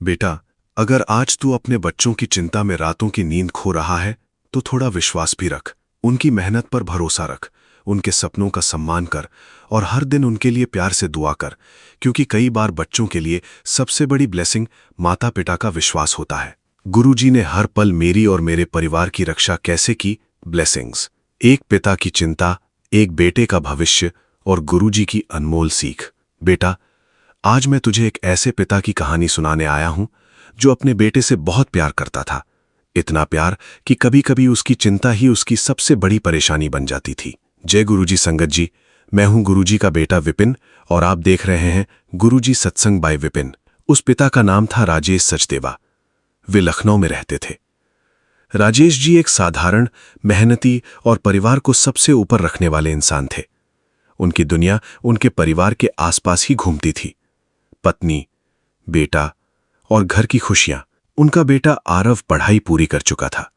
बेटा, अगर आज तू अपने बच्चों की चिंता में रातों की नींद खो रहा है, तो थोड़ा विश्वास भी रख। उनकी मेहनत पर भरोसा रख, उनके सपनों का सम्मान कर और हर दिन उनके लिए प्यार से दुआ कर, क्योंकि कई बार बच्चों के लिए सबसे बड़ी ब्लेसिंग माता पिता का विश्वास होता है। गुरुजी ने हर पल मेरी और मेरे परिवार की रक्षा कैसे की। ब्लेसिंग्स। एक पिता की चिंता, एक बेटे का भविष्य और गुरुजी की अनमोल सीख। बेटा, आज मैं तुझे एक ऐसे पिता की कहानी सुनाने आया हूं जो अपने बेटे से बहुत प्यार करता था। इतना प्यार कि कभी-कभी उसकी चिंता ही उसकी सबसे बड़ी परेशानी बन जाती थी। जय गुरुजी संगत जी। मैं हूं गुरुजी का बेटा विपिन और आप देख रहे हैं गुरुजी सत्संग बाय विपिन। उस पिता का नाम था राजेश सचदेवा। वे लखनऊ में रहते थे। राजेश जी एक साधारण, मेहनती और परिवार को सबसे ऊपर रखने वाले इंसान थे। उनकी दुनिया उनके परिवार के आसपास ही घूमती थी। पत्नी, बेटा और घर की खुशियां। उनका बेटा आरव पढ़ाई पूरी कर चुका था।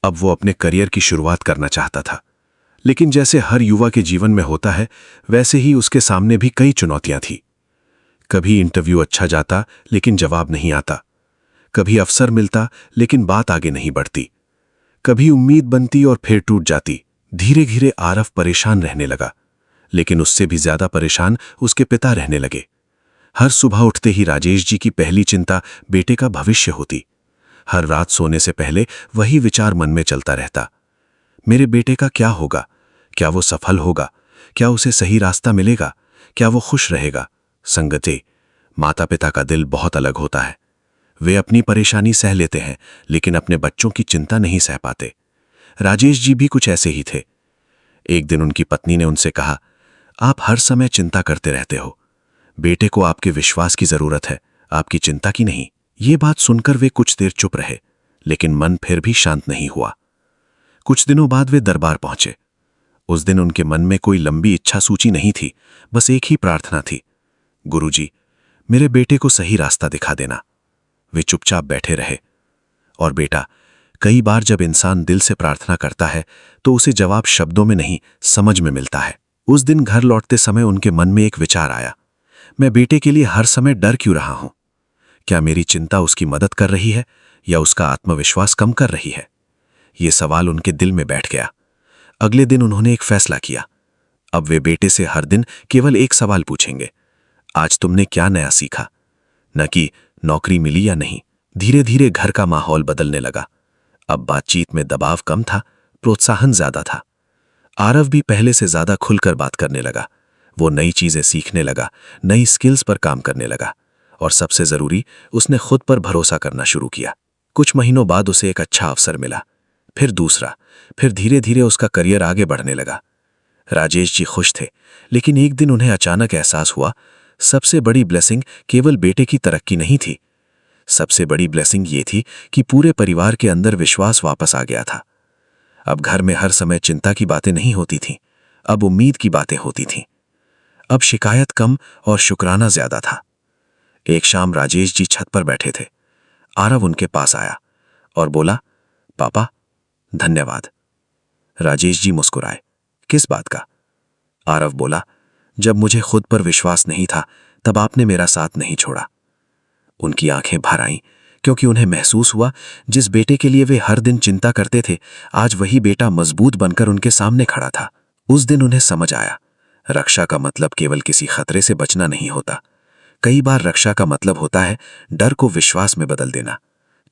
अब वो अपने करियर की शुरुआत करना चाहता था। लेकिन जैसे हर युवा के जीवन में होता है, वैसे ही उसके सामने भी कई चुनौतियां थी। कभी इंटरव्यू अच्छा जाता लेकिन जवाब नहीं आता। कभी अवसर मिलता लेकिन बात आगे नहीं बढ़ती। कभी उम्मीद बनती और फिर टूट जाती। धीरे धीरे आरव परेशान रहने लगा, लेकिन उससे भी ज्यादा परेशान उसके पिता रहने लगे। हर सुबह उठते ही राजेश जी की पहली चिंता बेटे का भविष्य होती। हर रात सोने से पहले वही विचार मन में चलता रहता। मेरे बेटे का क्या होगा? क्या वो सफल होगा? क्या उसे सही रास्ता मिलेगा? क्या वो खुश रहेगा? संगते, माता पिता का दिल बहुत अलग होता है। वे अपनी परेशानी सह लेते हैं, लेकिन अपने बच्चों की चिंता नहीं सह पाते। राजेश जी भी कुछ ऐसे ही थे। एक दिन उनकी पत्नी ने उनसे कहा, आप हर समय चिंता करते रहते हो। बेटे को आपके विश्वास की जरूरत है, आपकी चिंता की नहीं। ये बात सुनकर वे कुछ देर चुप रहे, लेकिन मन फिर भी शांत नहीं हुआ। कुछ दिनों बाद वे दरबार पहुंचे। उस दिन उनके मन में कोई लंबी इच्छा सूची नहीं थी, बस एक ही प्रार्थना थी, गुरुजी, मेरे बेटे को सही रास्ता दिखा देना। वे चुपचाप बैठे रहे। और बेटा, कई बार जब इंसान दिल से प्रार्थना करता है तो उसे जवाब शब्दों में नहीं, समझ में मिलता है। उस दिन घर लौटते समय उनके मन में एक विचार आया, मैं बेटे के लिए हर समय डर क्यों रहा हूं? क्या मेरी चिंता उसकी मदद कर रही है या उसका आत्मविश्वास कम कर रही है? ये सवाल उनके दिल में बैठ गया। अगले दिन उन्होंने एक फैसला किया। अब वे बेटे से हर दिन केवल एक सवाल पूछेंगे, आज तुमने क्या नया सीखा? न कि नौकरी मिली या नहीं। धीरे धीरे घर का माहौल बदलने लगा। अब बातचीत में दबाव कम था, प्रोत्साहन ज्यादा था। आरव भी पहले से ज्यादा खुलकर बात करने लगा। वो नई चीजें सीखने लगा, नई स्किल्स पर काम करने लगा और सबसे जरूरी, उसने खुद पर भरोसा करना शुरू किया। कुछ महीनों बाद उसे एक अच्छा अवसर मिला, फिर दूसरा, फिर धीरे धीरे उसका करियर आगे बढ़ने लगा। राजेश जी खुश थे, लेकिन एक दिन उन्हें अचानक एहसास हुआ, सबसे बड़ी ब्लेसिंग केवल बेटे की तरक्की नहीं थी। सबसे बड़ी ब्लेसिंग ये थी कि पूरे परिवार के अंदर विश्वास वापस आ गया था। अब घर में हर समय चिंता की बातें नहीं होती थीं, अब उम्मीद की बातें होती थीं। अब शिकायत कम और शुक्राना ज्यादा था। एक शाम राजेश जी छत पर बैठे थे। आरव उनके पास आया और बोला, पापा, धन्यवाद। राजेश जी मुस्कुराए, किस बात का? आरव बोला, जब मुझे खुद पर विश्वास नहीं था, तब आपने मेरा साथ नहीं छोड़ा। उनकी आंखें भर आईं, क्योंकि उन्हें महसूस हुआ, जिस बेटे के लिए वे हर दिन चिंता करते थे, आज वही बेटा मजबूत बनकर उनके सामने खड़ा था। उस दिन उन्हें समझ आया, रक्षा का मतलब केवल किसी खतरे से बचना नहीं होता। कई बार रक्षा का मतलब होता है डर को विश्वास में बदल देना,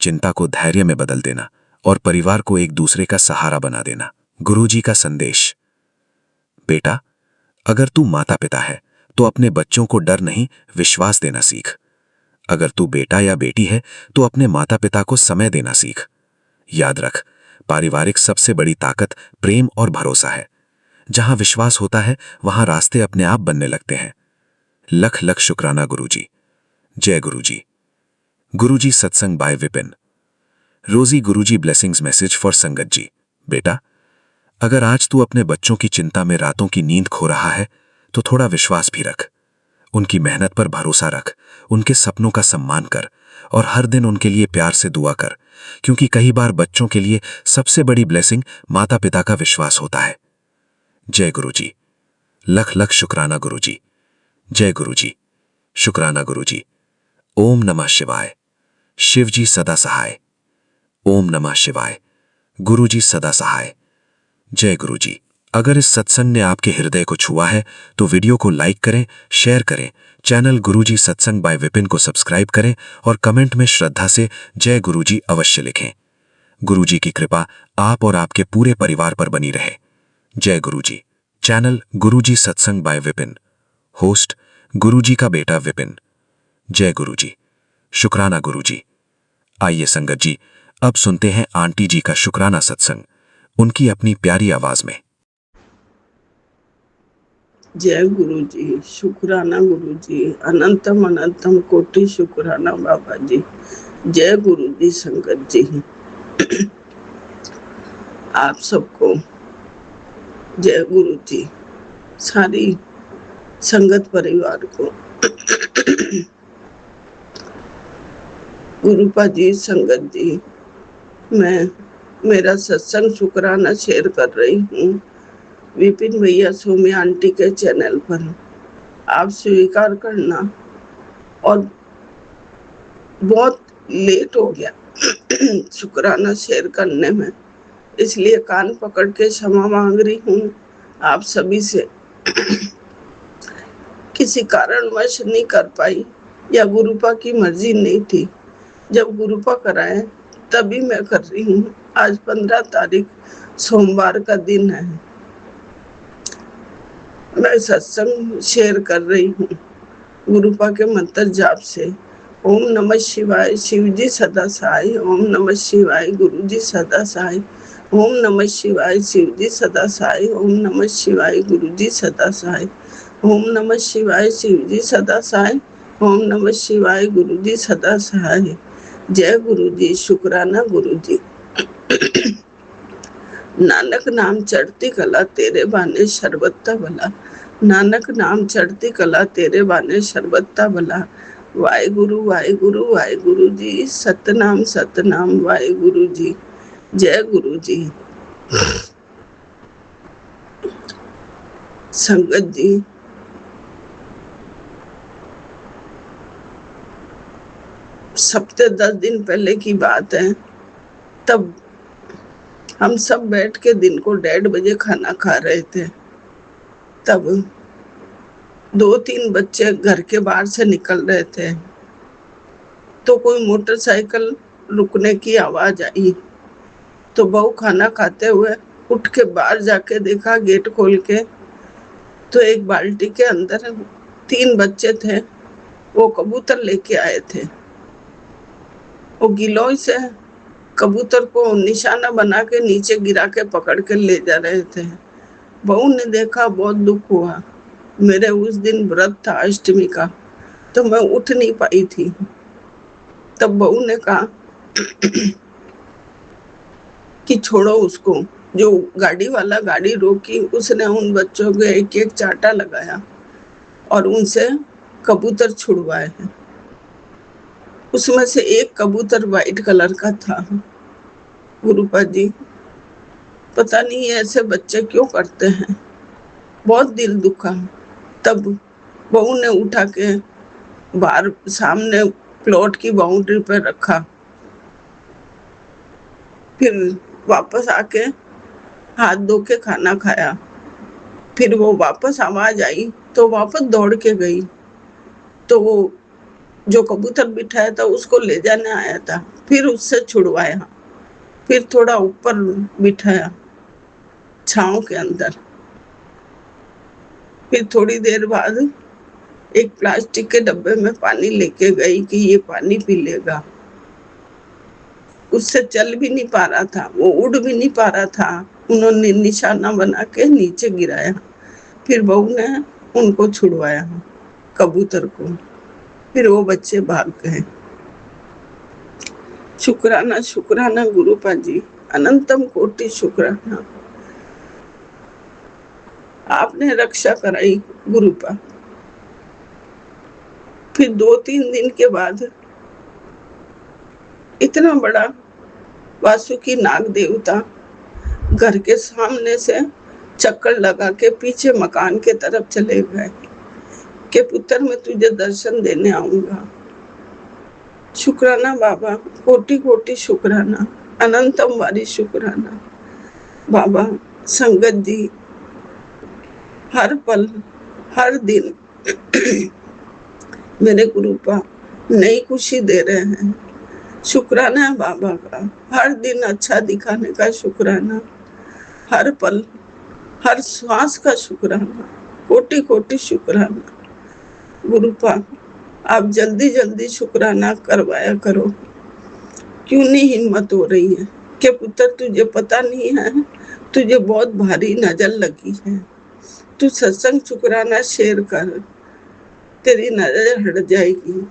चिंता को धैर्य में बदल देना और परिवार को एक दूसरे का सहारा बना देना। गुरुजी का संदेश, बेटा, अगर तू माता पिता है तो अपने बच्चों को डर नहीं, विश्वास देना सीख। अगर तू बेटा या बेटी है तो अपने माता पिता को समय देना सीख। याद रख, पारिवारिक सबसे बड़ी ताकत प्रेम और भरोसा है। जहां विश्वास होता है वहां रास्ते अपने आप बनने लगते हैं। लख लख शुक्राना गुरुजी। जय गुरुजी। गुरुजी सत्संग बाय विपिन। रोजी गुरुजी ब्लेसिंग्स मैसेज फॉर संगत जी। बेटा, अगर आज तू अपने बच्चों की चिंता में रातों की नींद खो रहा है तो थोड़ा विश्वास भी रख। उनकी मेहनत पर भरोसा रख, उनके सपनों का सम्मान कर और हर दिन उनके लिए प्यार से दुआ कर, क्योंकि कई बार बच्चों के लिए सबसे बड़ी ब्लेसिंग माता पिता का विश्वास होता है। जय गुरुजी। लख लख शुक्राना गुरुजी। जय गुरुजी। शुक्राना गुरुजी। ओम नमः शिवाय। शिवजी सदा सहाय। ओम नमः शिवाय। गुरुजी सदा सहाय। जय गुरुजी। अगर इस सत्संग ने आपके हृदय को छुआ है तो वीडियो को लाइक करें, शेयर करें, चैनल गुरुजी सत्संग बाय विपिन को सब्सक्राइब करें और कमेंट में श्रद्धा से जय गुरुजी अवश्य लिखें। गुरुजी की कृपा आप और आपके पूरे परिवार पर बनी रहे। जय गुरुजी। चैनल गुरुजी सत्संग बाय विपिन। होस्ट गुरुजी का बेटा विपिन। जय गुरुजी। शुक्राना गुरुजी। आइए संगत जी, अब सुनते हैं आंटी जी का शुक्राना सत्संग, उनकी अपनी प्यारी आवाज में। जय गुरु जी। शुक्राना गुरु जी। अनंतम अनंतम कोटि शुक्राना बाबा जी। जय गुरु जी। संगत जी, आप सबको जय गुरु जी। सारी संगत परिवार को गुरुपा जी, संगत जी, मैं मेरा सत्संग शुक्राना शेयर कर रही हूँ विपिन भैया सोमी आंटी के चैनल पर। आप स्वीकार करना। और बहुत लेट हो गया शुक्राना शेयर करने में, इसलिए कान पकड़ के क्षमा मांग रही हूँ आप सभी से। किसी कारणवश नहीं कर पाई या गुरुपा की मर्जी नहीं थी। जब गुरुपा कराए तभी मैं कर रही हूँ। आज 15 तारीख सोमवार का दिन है। मैं सत्संग शेयर कर रही हूँ गुरुपा के मंत्र जाप से। ओम नमः शिवाय। शिवजी सदा सहाय। ओम नमः शिवाय। गुरुजी सदा सहाय। ओम नमः शिवाय। शिवजी सदा सहाय। ओम नमः शिवाय। गुरुजी सदा सहाय। ओम नमः शिवाय। शिवजी सदा सहाय। ओम नमः शिवाय। गुरुजी सदा सहाय। जय गुरुजी। शुक्राना गुरुजी। नानक नाम चढ़ती कला तेरे बाने शरबत्ता भला। नानक नाम चढ़ती कला तेरे बाने शरबत्ता भला। वाहिगुरु वाहिगुरु वाहिगुरु जी। सतनाम सतनाम वाहिगुरु जी। जय गुरु जी। संगत जी, हफ्ते 10 दिन पहले की बात है। तब हम सब बैठ के दिन को 1:30 बजे खाना खा रहे थे। तब 2-3 बच्चे घर के बाहर से निकल रहे थे तो कोई मोटरसाइकिल रुकने की आवाज आई। तो बहू खाना खाते हुए उठ के बाहर जाके देखा, गेट खोल के, तो एक बाल्टी के अंदर 3 बच्चे थे। वो कबूतर लेके आए थे। वो गिलोय से कबूतर को निशाना बना के नीचे गिरा के पकड़ के ले जा रहे थे। बहू ने देखा, बहुत दुख हुआ। मेरे उस दिन व्रत था अष्टमी का, तो मैं उठ नहीं पाई थी। तब बहू ने कहा कि छोड़ो उसको। जो गाड़ी वाला गाड़ी रोकी, उसने उन बच्चों को एक एक चाटा लगाया और उनसे कबूतर छुड़वाए हैं। उसमें से एक कबूतर व्हाइट कलर का था। गुरुपा जी, पता नहीं ऐसे बच्चे क्यों करते हैं। बहुत दिल दुखा। तब बहू ने उठा के बाहर सामने प्लॉट की बाउंड्री पर रखा। फिर वापस आके हाथ धो के खाना खाया। फिर वो वापस आवाज आई तो वापस दौड़ के गई। तो वो जो कबूतर बिठाया था उसको ले जाने आया था। फिर उससे छुड़वाया। फिर थोड़ा ऊपर बिठाया छांव के अंदर। फिर थोड़ी देर बाद एक प्लास्टिक के डब्बे में पानी लेके गई कि ये पानी पी लेगा। उससे चल भी नहीं पा रहा था, वो उड़ भी नहीं पा रहा था। उन्होंने निशाना बना के नीचे गिराया। फिर बहू ने उनको छुड़वाया, कबूतर को। फिर वो बच्चे भाग गए। शुक्राना शुक्राना गुरुपा जी। अनंतम कोटि शुक्राना। आपने रक्षा कराई गुरुपा। फिर 2-3 दिन के बाद इतना बड़ा वासुकी नाग देवता घर के सामने से चक्कर लगा के पीछे मकान के तरफ चले गए कि पुत्र मैं तुझे दर्शन देने आऊंगा। शुक्राना बाबा, कोटि कोटि शुक्राना, अनंतम वारी शुक्राना बाबा। संगत जी हर पल हर दिन मेरे गुरुपा नई खुशी दे रहे हैं। शुक्राना है बाबा का, हर दिन अच्छा दिखाने का शुक्राना, हर पल हर श्वास का शुक्राना, कोटि कोटि शुक्राना। गुरुपा आप जल्दी जल्दी शुक्राना करवाया करो। क्यों नहीं हिम्मत हो रही है कि पुत्र तुझे पता नहीं है, तुझे बहुत भारी नजर लगी है, तू सत्संग शुक्राना शेयर कर, तेरी नजर हट जाएगी।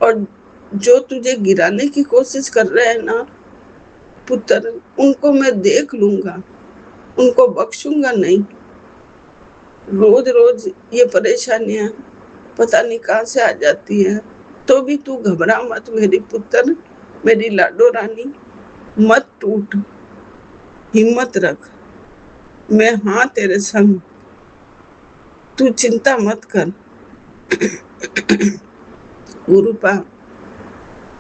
और जो तुझे गिराने की कोशिश कर रहे हैं ना पुत्र, उनको मैं देख लूंगा, उनको बख्शूंगा नहीं। रोज रोज ये परेशानियां पता नहीं कहाँ से आ जाती है, तो भी तू घबरा मत मेरी पुत्र, मेरी लाडो रानी, मत टूट, हिम्मत रख, मैं हाँ तेरे संग, तू चिंता मत कर। गुरुपा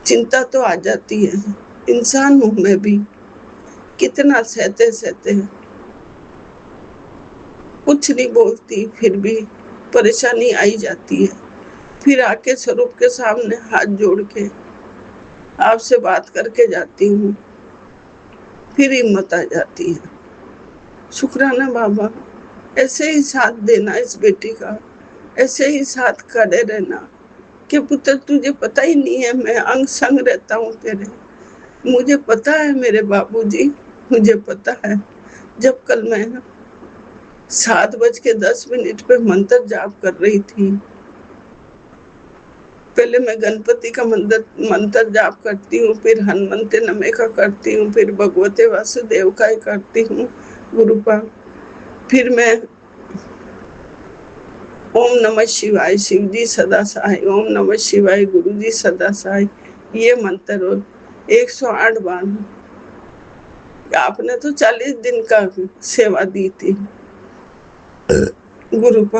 चिंता तो आ जाती है, इंसान हूं मैं भी, कितना सहते सहते कुछ नहीं बोलती, फिर भी परेशानी आई जाती है। फिर आके स्वरूप के सामने हाथ जोड़ के आपसे बात करके जाती हूँ, फिर हिम्मत आ जाती है। शुक्राना बाबा, ऐसे ही साथ देना इस बेटी का, ऐसे ही साथ खड़े रहना कि पुत्र तुझे पता ही नहीं है मैं अंग संग रहता हूँ तेरे, मुझे पता है मेरे बाबूजी, मुझे पता है। जब कल मैं 7:10 पे मंत्र जाप कर रही थी, पहले मैं गणपति का मंत्र जाप करती हूँ, फिर हनुमंते नमे का करती हूँ, फिर भगवते वासुदेव का करती हूँ गुरुपा, फिर मैं ओम नमः शिवाय शिव जी सदा सहाय, ओम नमः शिवाय गुरु जी सदा सहाय, ये मंत्र 108 बार। आपने तो 40 दिन का सेवा दी थी गुरुपा,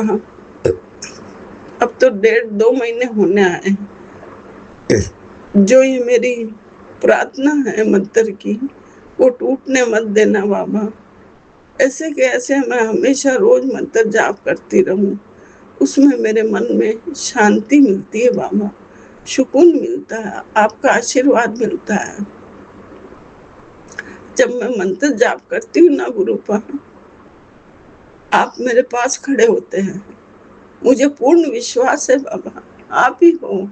अब तो 1.5-2 महीने होने आए। जो ये मेरी प्रार्थना है मंत्र की, वो टूटने मत देना बाबा। ऐसे के ऐसे मैं हमेशा रोज मंत्र जाप करती रहूं, उसमें मेरे मन में शांति मिलती है बाबा, सुकून मिलता है, आपका आशीर्वाद मिलता है। जब मैं मंत्र जाप करती हूँ ना गुरुपा, आप मेरे पास खड़े होते हैं, मुझे पूर्ण विश्वास है बाबा आप ही हो,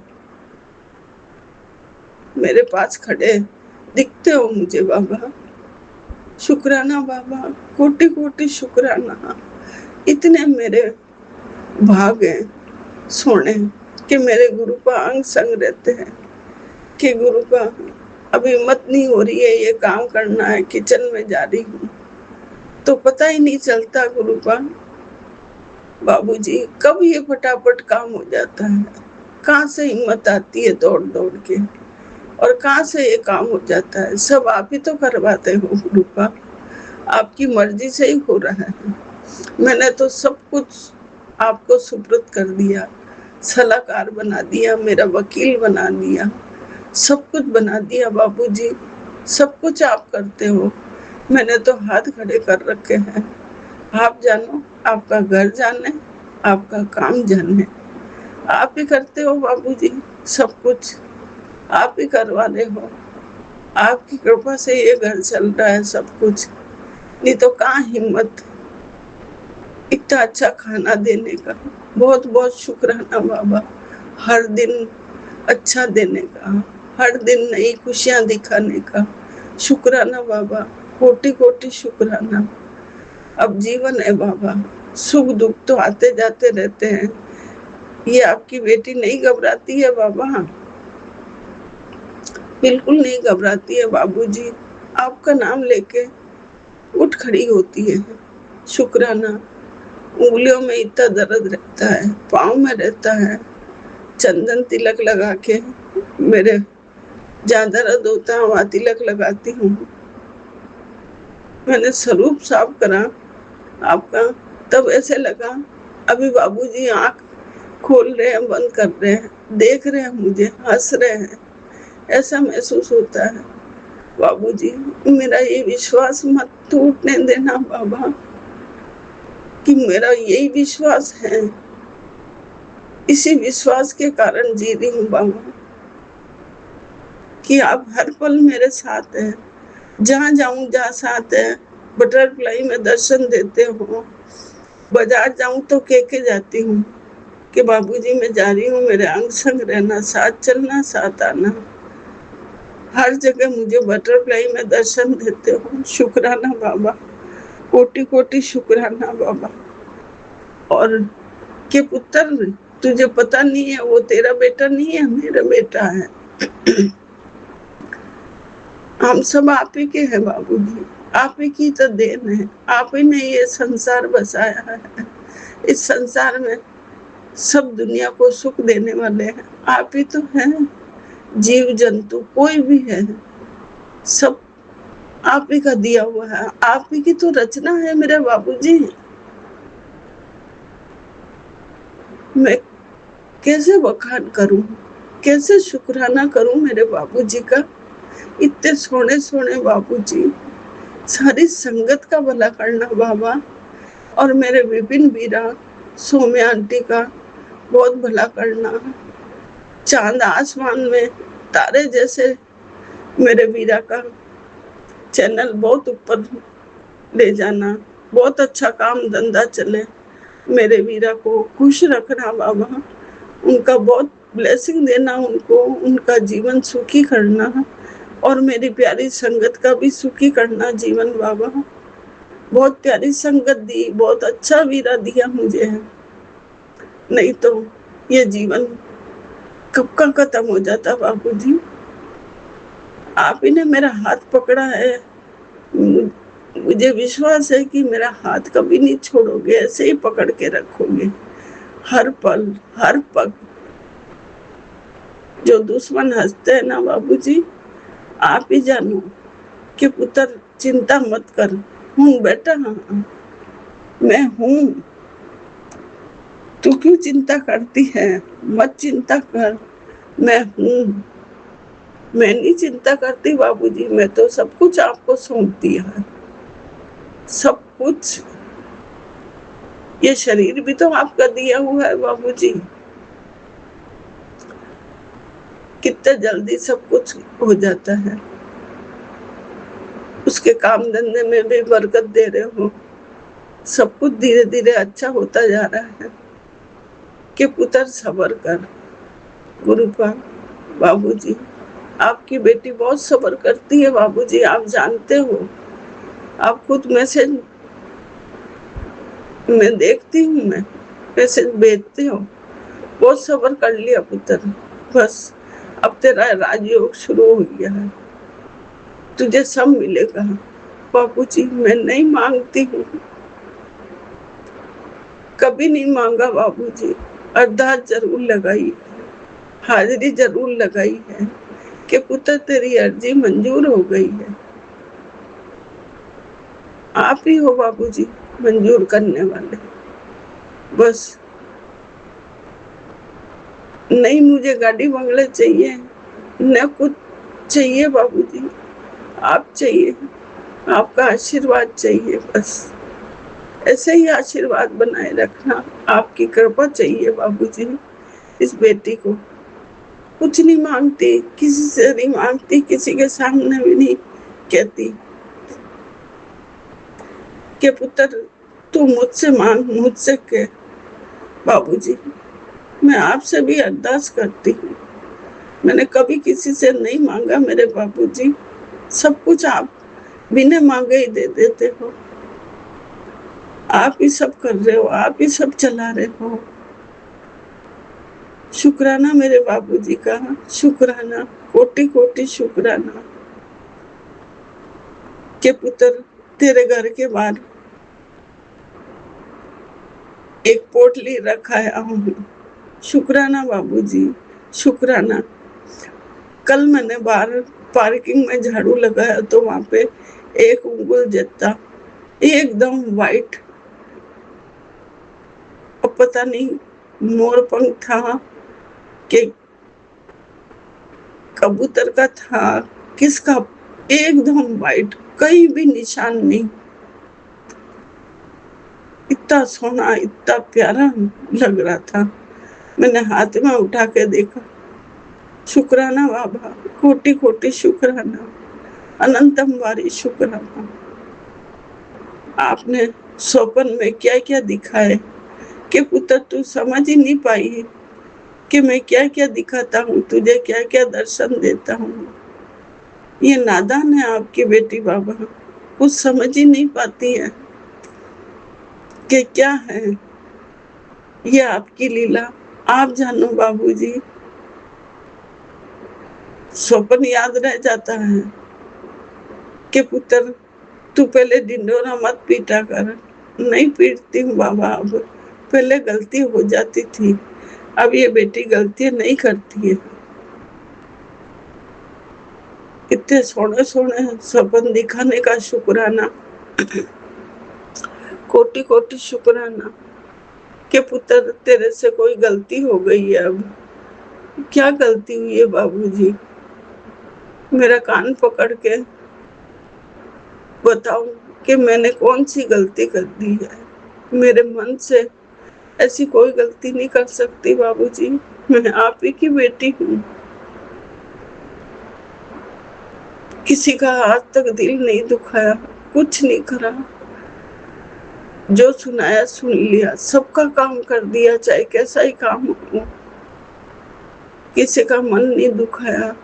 मेरे पास खड़े दिखते हो मुझे बाबा। शुक्राना बाबा, कोटि कोटि शुक्राना। इतने मेरे भाग हैं सोने कि मेरे गुरु का अंग संग रहते हैं, कि गुरु का अब हिम्मत नहीं हो रही है, ये काम करना है, किचन में जा रही हूँ तो पता ही नहीं चलता गुरु का बाबूजी कब ये फटाफट काम हो जाता है, कहाँ से हिम्मत आती है दौड़ दौड़ के, और कहाँ से ये काम हो जाता है। सब आप ही तो करवाते हो गुरु का, आपकी मर्जी से ही हो रहा है। मैंने तो सब कुछ आपको सुपुर्द कर दिया, सलाहकार बना दिया, मेरा वकील बना दिया, सब कुछ बना दिया बाबूजी, सब कुछ आप करते हो। मैंने तो हाथ खड़े कर रखे हैं, आप जानो, आपका घर जाने, आपका काम जाने, आप ही करते हो बाबूजी, सब कुछ आप ही करवा रहे हो। आपकी कृपा से ये घर चल रहा है सब कुछ, नहीं तो कहाँ हिम्मत इतना अच्छा खाना देने का। बहुत बहुत शुक्राना बाबा, हर दिन अच्छा देने का, हर दिन नई खुशियां दिखाने का। शुक्राना बाबा, कोटि कोटि शुक्राना। अब जीवन है बाबा, सुख दुख तो आते जाते रहते हैं, ये आपकी बेटी नहीं घबराती है बाबा, बिल्कुल नहीं घबराती है बाबूजी, आपका नाम लेके उठ खड़ी होती है। शुक्राना। उंगलियों में इतना दर्द रहता है, पाँव में रहता है, चंदन तिलक लगा के मेरे जहाँ दर्द होता है वहाँ तिलक लगाती हूँ। मैंने स्वरूप साफ करा आपका, तब ऐसे लगा अभी बाबूजी आंख खोल रहे हैं, बंद कर रहे हैं, देख रहे हैं मुझे, हंस रहे हैं, ऐसा महसूस होता है। बाबूजी, मेरा ये विश्वास मत टूटने देना बाबा, कि मेरा यही विश्वास है, इसी विश्वास के कारण जी रही हूँ बाबा, कि आप हर पल मेरे साथ हैं, जहाँ जाऊं जहाँ साथ है। बटरफ्लाई में दर्शन देते हो, बाजार जाऊं तो के जाती हूँ कि बाबूजी मैं जा रही हूँ, मेरे अंग संग रहना, साथ चलना, साथ आना। हर जगह मुझे बटरफ्लाई में दर्शन देते हो। शुक्राना बाबा, कोटि कोटि शुक्राना बाबा। और के पुत्र, तुझे पता नहीं है, वो तेरा बेटा नहीं है, मेरा बेटा है। हम सब आप ही के हैं बाबूजी, आप ही की तो देन है, आप ही ने ये संसार बसाया है। इस संसार में सब दुनिया को सुख देने वाले हैं आप ही तो हैं। जीव जंतु कोई भी है, सब आप ही का दिया हुआ है, आप ही की तो रचना है मेरे बाबूजी। मैं कैसे बखान करूं, कैसे शुक्राना करूं मेरे बाबूजी का। इतने सोने सोने बाबूजी, सारी संगत का भला करना बाबा, और मेरे विपिन वीरा सौम्या आंटी का बहुत भला करना। चांद आसमान में तारे जैसे मेरे वीरा का चैनल बहुत ऊपर ले जाना, बहुत अच्छा काम धंधा चले, मेरे वीरा को खुश रखना बाबा, उनका बहुत ब्लेसिंग देना उनको, उनका जीवन सुखी करना, और मेरी प्यारी संगत का भी सुखी करना जीवन बाबा। बहुत प्यारी संगत दी, बहुत अच्छा वीरा दिया मुझे, नहीं तो ये जीवन कब का खत्म हो जाता बाबूजी। आप ही ने मेरा हाथ पकड़ा है, मुझे विश्वास है कि मेरा हाथ कभी नहीं छोड़ोगे, ऐसे ही पकड़ के रखोगे हर पल हर पल। जो दुश्मन हंसते हैं ना बाबूजी, आप ही जानो कि पुत्र चिंता मत कर, हूँ बेटा, हाँ मैं हूँ, तू क्यों चिंता करती है, मत चिंता कर, मैं हूँ। मैं नहीं चिंता करती बाबूजी, मैं तो सब कुछ आपको सौंप दिया है, सब कुछ। ये शरीर भी तो आपका दिया हुआ है बाबूजी, कितने जल्दी सब कुछ हो जाता है। उसके काम धंधे में भी बरकत दे रहे हो, सब कुछ धीरे धीरे अच्छा होता जा रहा है। कि पुत्र सबर कर, गुरु का बाबूजी, आपकी बेटी बहुत सब्र करती है बाबूजी, आप जानते हो, आप खुद मैसेज मैं देखती हूँ, मैं मैसेज भेजते हो, बहुत सब्र कर लिया पुत्र, बस अब तेरा राजयोग शुरू हो गया है, तुझे सब मिलेगा बाबूजी। मैं नहीं मांगती हूँ, कभी नहीं मांगा बाबूजी, अरदास जरूर लगाई, हाजिरी जरूर लगाई है कि पुत्र तेरी अर्जी मंजूर हो गई है। आप ही हो बाबूजी मंजूर करने वाले, बस। नहीं मुझे गाड़ी बंगले चाहिए, न कुछ चाहिए बाबूजी, आप चाहिए, आपका आशीर्वाद चाहिए, बस ऐसे ही आशीर्वाद बनाए रखना, आपकी कृपा चाहिए बाबूजी। इस बेटी को कुछ नहीं मांगती, किसी से नहीं मांगती, किसी के सामने भी नहीं कहती कि पुत्र तू मुझसे मांग, मुझसे कह। बाबूजी मैं आपसे भी अरदास करती हूँ, मैंने कभी किसी से नहीं मांगा मेरे बाबूजी, सब कुछ आप बिना मांगे ही दे देते हो, आप ही सब कर रहे हो, आप ही सब चला रहे हो। शुक्राना मेरे बाबूजी का, शुक्राना, कोटि कोटि शुक्राना के पुत्र तेरे घर के बाहर एक पोटली रखाया हूँ। शुक्राना बाबूजी, शुक्राना। कल मैंने बाहर पार्किंग में झाड़ू लगाया तो वहां पे एक उंगल जत्ता एकदम वाइट, अब पता नहीं मोर पंख था कि कबूतर का था, किसका, एकदम वाइट, कहीं भी निशान नहीं। इतना सोना, इतना प्यारा लग रहा था। मैंने हाथ में उठा के देखा। शुक्राना बाबा, कोटि कोटि शुक्राना, अनंतम वारी शुक्राना। आपने स्वप्न में क्या क्या दिखाए कि पुत्र तू समझ ही नहीं पाई कि मैं क्या क्या दिखाता हूँ तुझे, क्या क्या दर्शन देता हूँ। ये नादान है आपकी बेटी बाबा, कुछ समझ ही नहीं पाती है कि क्या है ये आपकी लीला। आप जानो बाबूजी। स्वप्न याद रह जाता है कि पुत्र तू पहले ढिंडोरा मत पीटा कर। नहीं पीटती हूँ बाबा, अब पहले गलती हो जाती थी, अब ये बेटी गलती नहीं करती है। इतने सोने सोने सपन दिखाने का शुक्राना, कोटि कोटि शुक्राना कि पुत्र तेरे से कोई गलती हो गई है। अब क्या गलती हुई है बाबूजी? मेरा कान पकड़ के बताओ कि मैंने कौन सी गलती कर दी है। मेरे मन से ऐसी कोई गलती नहीं कर सकती बाबूजी। मैं आप ही की बेटी हूँ। किसी का आज तक दिल नहीं दुखाया, कुछ नहीं करा। जो सुनाया सुन लिया, सबका काम कर दिया, चाहे कैसा ही काम हो। किसी का मन नहीं दुखाया,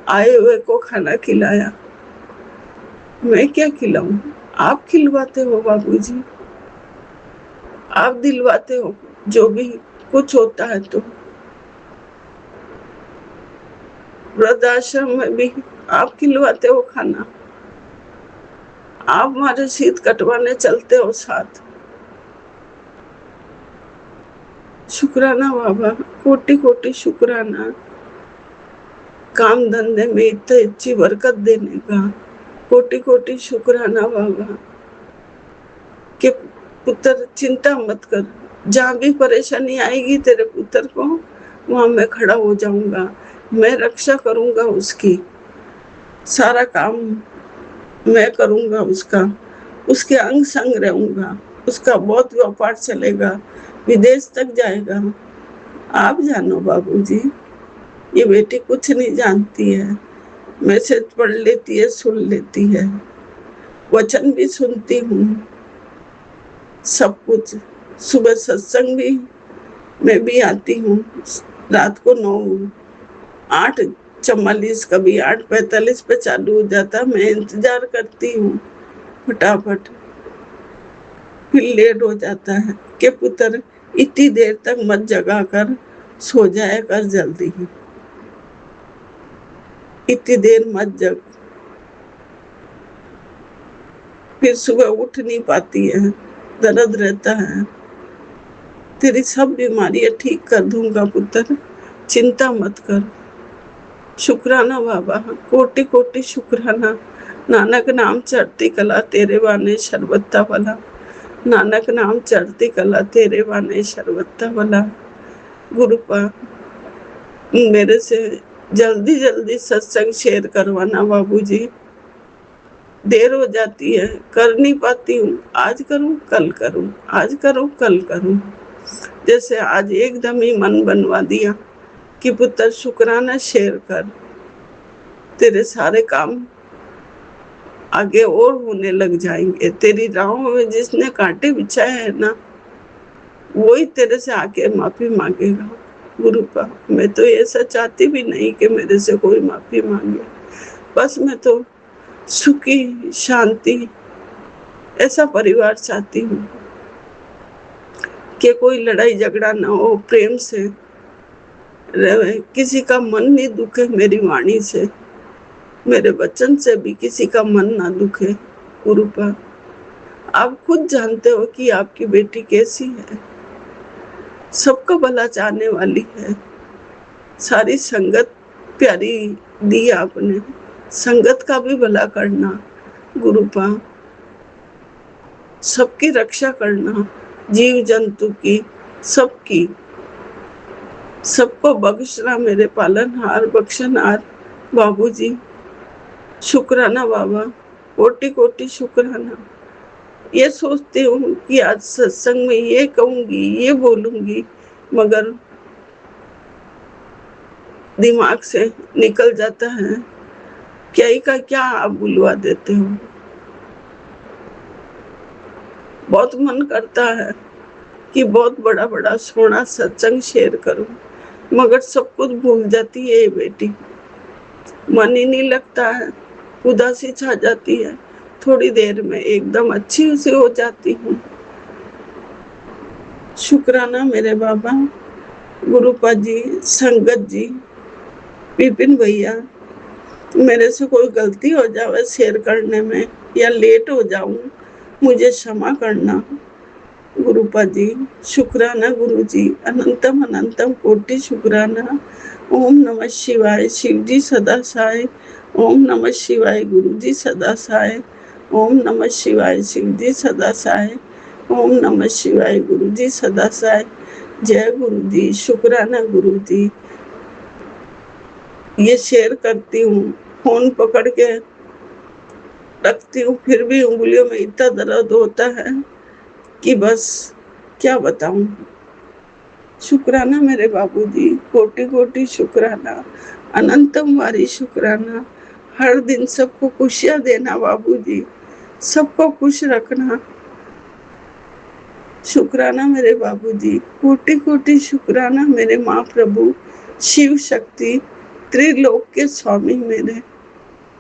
आए हुए को खाना खिलाया। मैं क्या खिलाऊं? आप खिलवाते हो बाबूजी, आप दिलवाते हो जो भी कुछ होता है। तो वृद्धाश्रम में भी आप खिलवाते हो खाना, आप हमारे शीत कटवाने चलते हो साथ। शुक्राना बाबा, कोटि कोटि शुक्राना। काम धंधे में इतनी अच्छी बरकत देने का कोटि कोटि शुक्राना बाबा कि पुत्र चिंता मत कर, जहाँ भी परेशानी आएगी तेरे पुत्र को, वहां मैं खड़ा हो जाऊंगा, मैं रक्षा करूंगा उसकी, सारा काम मैं करूंगा उसका, उसके अंग संग रहूंगा, उसका बहुत व्यापार चलेगा, विदेश तक जाएगा। आप जानो बाबूजी, ये बेटी कुछ नहीं जानती है, मैसेज पढ़ लेती है, सुन लेती है, वचन भी सुनती हूँ, सब कुछ। सुबह सत्संग भी मैं भी आती हूँ, रात को 8:44 कभी 8:45 पे चालू हो जाता, मैं इंतजार करती हूँ फटाफट। फिर लेट हो जाता है कि पुत्र इतनी देर तक मत जगा कर, सो जाया कर जल्दी, इतनी देर मत जग। फिर सुबह उठ नहीं पाती है, दर्द रहता है। तेरी सब बीमारियां ठीक कर दूंगा पुत्र, चिंता मत कर। शुक्राना बाबा, कोटि कोटि शुक्राना। नानक नाम चढ़ती कला तेरे बाने शरबत्ता वाला, नानक नाम चढ़ती कला तेरे बाने शरबत्ता वाला। गुरुपा मेरे से जल्दी जल्दी सत्संग शेयर करवाना बाबूजी, देर हो जाती है, कर नहीं पाती हूँ। आज करूँ कल करूँ, आज करूँ कल करूँ। जैसे आज एकदम ही मन बनवा दिया कि पुत्र शुक्राना शेयर कर, तेरे सारे काम आगे और होने लग जाएंगे। तेरी राहों में जिसने कांटे बिछाए हैं ना, वही तेरे से आके माफी मांगेगा। गुरुपा मैं तो ऐसा चाहती भी नहीं कि मेरे से कोई माफी मांगे, बस मैं तो सुखी शांति ऐसा परिवार चाहती हूँ कि कोई लड़ाई झगड़ा ना हो, प्रेम से रहे, किसी का मन नहीं दुखे मेरी वाणी से, मेरे वचन से भी किसी का मन ना दुखे। गुरुपा आप खुद जानते हो कि आपकी बेटी कैसी है, सबका भला चाहने वाली है। सारी संगत प्यारी दी आपने, संगत का भी भला करना गुरुपा, सबकी रक्षा करना, जीव जंतु की, सबकी। सबको बख्शना मेरे पालनहार बख्शनहार बाबूजी। शुक्राना बाबा, कोटि कोटि शुक्राना। ये सोचती हूँ कि आज सत्संग में ये कहूंगी, ये बोलूंगी, मगर दिमाग से निकल जाता है। क्या ही का क्या आप बुलवा देते हो। बहुत मन करता है कि बहुत बड़ा बड़ा सोना सत्संग शेयर करूं, मगर सब कुछ भूल जाती है ये बेटी। मन ही नहीं लगता है, उदासी छा जाती है। थोड़ी देर में एकदम अच्छी से हो जाती हूँ। शुक्राना मेरे बाबा, गुरुपा जी, संगत जी, विपिन भैया। मेरे से कोई गलती हो जावे शेयर करने में या लेट हो जाऊं, मुझे क्षमा करना गुरुपा जी। शुक्राना गुरु जी, अनंतम अनंतम कोटि शुक्राना। ओम नमः शिवाय, शिव जी सदा सहाय। ओम नमः शिवाय, गुरु जी सदा सहाय। ओम नमः शिवाय, शिव जी सदा सहाय। ओम नमः शिवाय, गुरु जी सदा सहाय। जय गुरु जी, शुक्राना गुरु जी। ये शेयर करती हूँ, फोन पकड़ के रखती हूँ, फिर भी उंगलियों में इतना दर्द होता है कि बस क्या बताऊं। शुक्राना मेरे बाबूजी, कोटि कोटि शुक्राना, अनंतम वारी शुक्राना। हर दिन सबको खुशियां देना बाबूजी, सबको खुश रखना। शुक्राना मेरे बाबूजी, कोटि कोटि शुक्राना मेरे माँ प्रभु शिव शक्ति त्रिलोक के स्वामी मेरे।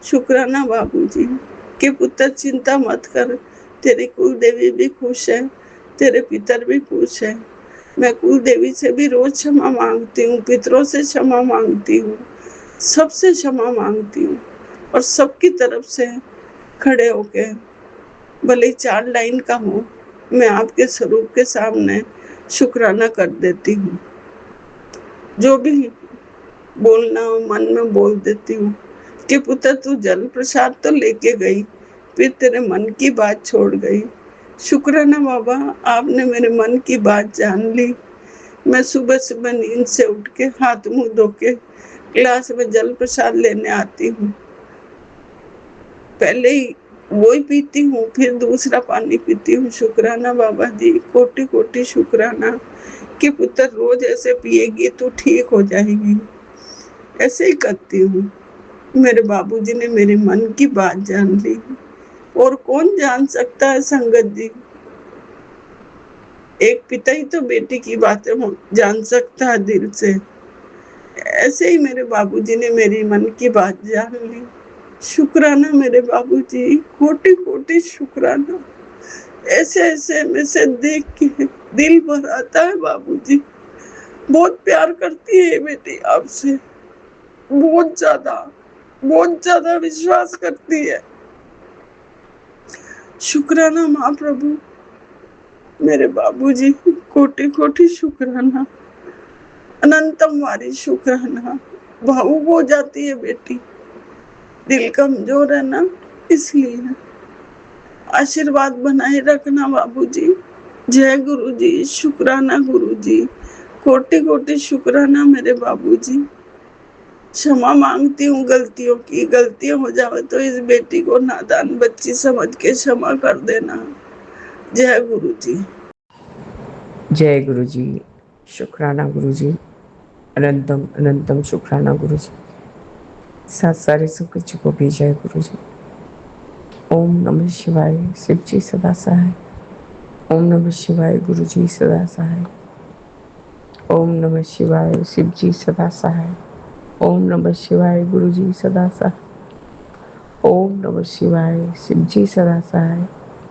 शुक्राना बाबूजी के पुत्र, चिंता मत कर, तेरी कुल देवी भी खुश है, तेरे पितर भी खुश है। मैं कुल देवी से भी रोज क्षमा मांगती हूँ, पितरों से क्षमा मांगती हूँ, सबसे क्षमा मांगती हूँ, और सबकी तरफ से खड़े होके भले 4 लाइन का हो, मैं आपके स्वरूप के सामने शुक्राना कर देती हूँ। जो भी बोलना हो मन में बोल देती हूँ कि पुत्र तू जल प्रसाद तो लेके गई, फिर तेरे मन की बात छोड़ गई। शुक्राना बाबा, आपने मेरे मन की बात जान ली। मैं सुबह सुबह नींद से उठ के हाथ मुंह धो के गिलास में जल प्रसाद लेने आती हूँ। पहले ही वो ही पीती हूँ, फिर दूसरा पानी पीती हूँ। शुक्राना बाबा जी, कोटि कोटि शुक्राना कि पुत्र रोज ऐसे पिएगी तो ठीक हो जाएगी। ऐसे ही करती हूँ। मेरे बाबूजी ने मेरे मन की बात जान ली, और कौन जान सकता है संगत जी। एक पिता ही तो बेटी की बातें जान सकता है दिल से। ऐसे ही मेरे बाबूजी ने मेरी मन की बात जान ली। शुक्राना मेरे बाबूजी, कोटि कोटि शुक्राना। ऐसे ऐसे में से देख के दिल भर आता है बाबूजी। बहुत प्यार करती है बेटी आपसे, बहुत ज्यादा विश्वास करती है। शुक्राना माँ प्रभु, मेरे बाबूजी, कोटि कोटि शुक्राना, अनंतम वारी शुक्राना। भावुक हो जाती है बेटी, दिल कमजोर है ना, इसलिए आशीर्वाद बनाए रखना बाबूजी। जय गुरु जी, शुक्राना गुरु जी, कोटि कोटि शुक्राना मेरे बाबूजी। क्षमा मांगती हूँ गलतियों की, गलतियां हो जावे तो इस बेटी को नादान बच्ची समझ के क्षमा कर देना। जय गुरु जी। जय गुरु जी, शुक्राना गुरु जी, अनंतम अनंतम शुक्राना गुरु जी। सात सारे सुख को भी जय गुरु जी। ओम नमः शिवाय, शिव जी सदा सहाय। ओम नमः शिवाय, गुरु जी सदा सहाय। ओम नमः शिवाय, शिव जी सदा सहाय। ओम नमः शिवाय, गुरु जी सदा सहाय। ओम नमः शिवाय, शिव जी सदा सहाय।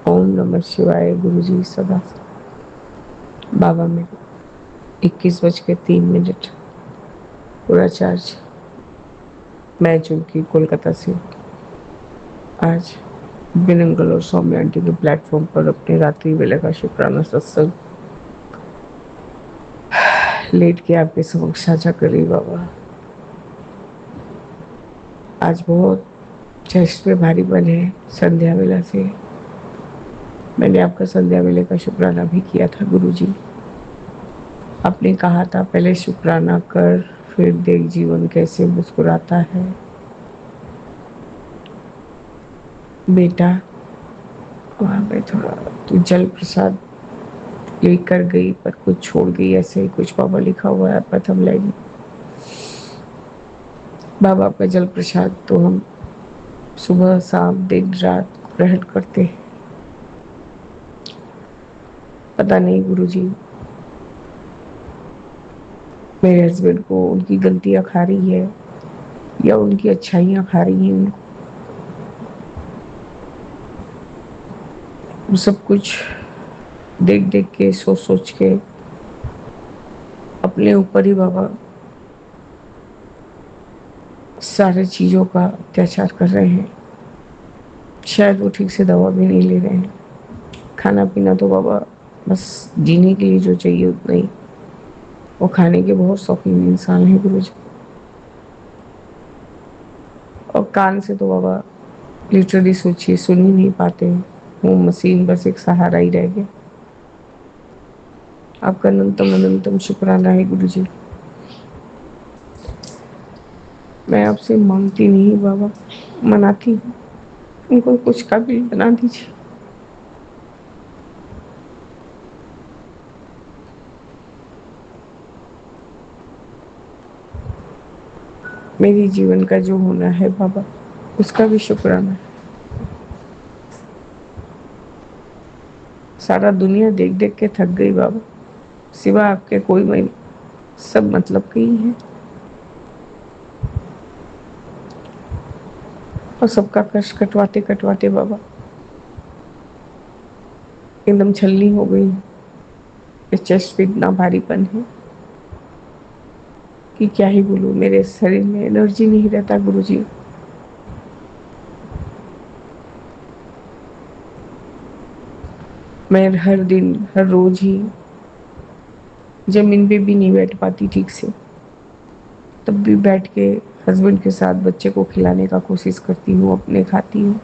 ओम नमः शिवाय, गुरु जी सदा सहाय। बाबा मेरे 21:03 पूरा चार्ज। मैं चूंकि कोलकाता से आज बिनंगल और सौम्य आंटी के प्लेटफॉर्म पर अपने रात्रि वेले का शुक्राना सत्संग लेट के आपके समक्ष साझा करी। बाबा आज बहुत चेस्ट में भारी बन है। संध्या वेला से मैंने आपका संध्या वेले का शुक्राना भी किया था गुरुजी। आपने कहा था पहले शुक्राना कर, फिर देख जीवन कैसे मुस्कुराता है। बेटा, वहाँ पे थोड़ा तू जल प्रसाद लेकर गई पर कुछ छोड़ गई, ऐसे ही कुछ बाबा लिखा हुआ है प्रथम लाइन में। बाबा का जल प्रसाद तो हम सुबह शाम दिन रात ग्रहण करते हैं। पता नहीं गुरुजी, मेरे हस्बैंड को उनकी गलतियां खा रही है या उनकी अच्छाइयां खा रही हैं उनको। वो सब कुछ देख देख के सोच सोच के अपने ऊपर ही बाबा सारे चीजों का अत्याचार कर रहे हैं। शायद वो ठीक से दवा भी नहीं ले रहे हैं। खाना पीना तो बाबा बस जीने के लिए जो चाहिए उतना ही। वो खाने के बहुत शौकीन इंसान है गुरुजी। और कान से तो बाबा लिटरली सोचिए सुन ही नहीं पाते। वो मशीन बस एक सहारा ही रह गया। आपका अनंतम अनंतम शुक्राना है गुरुजी। मैं आपसे मांगती नहीं बाबा, मनाती हूँ, उनको कुछ काबिल बना दीजिए। मेरी जीवन का जो होना है बाबा, उसका भी शुक्राना है। सारा दुनिया देख देख के थक गई बाबा, सिवा आपके कोई नहीं, सब मतलब के ही है। और सबका कष्ट कटवाते कटवाते बाबा एकदम छलनी हो गई। इस चेस्ट पे इतना भारीपन है कि क्या ही बोलूं। मेरे शरीर में एनर्जी नहीं रहता गुरुजी। मैं हर दिन हर रोज ही जमीन पे भी नहीं बैठ पाती ठीक से, तब भी बैठ के हस्बैंड के साथ बच्चे को खिलाने का कोशिश करती हूँ, अपने खाती हूँ,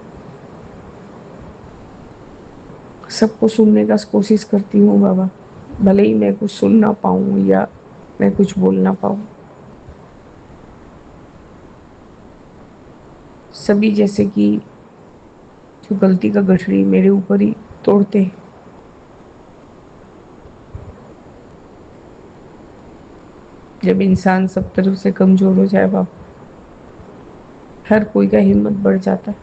सबको सुनने का कोशिश करती हूँ बाबा। भले ही मैं कुछ सुन ना पाऊँ या मैं कुछ बोल ना पाऊँ। सभी जैसे कि जो गलती का गठरी मेरे ऊपर ही तोड़ते हैं। जब इंसान सब तरफ से कमजोर हो जाए बाबा, हर कोई का हिम्मत बढ़ जाता है।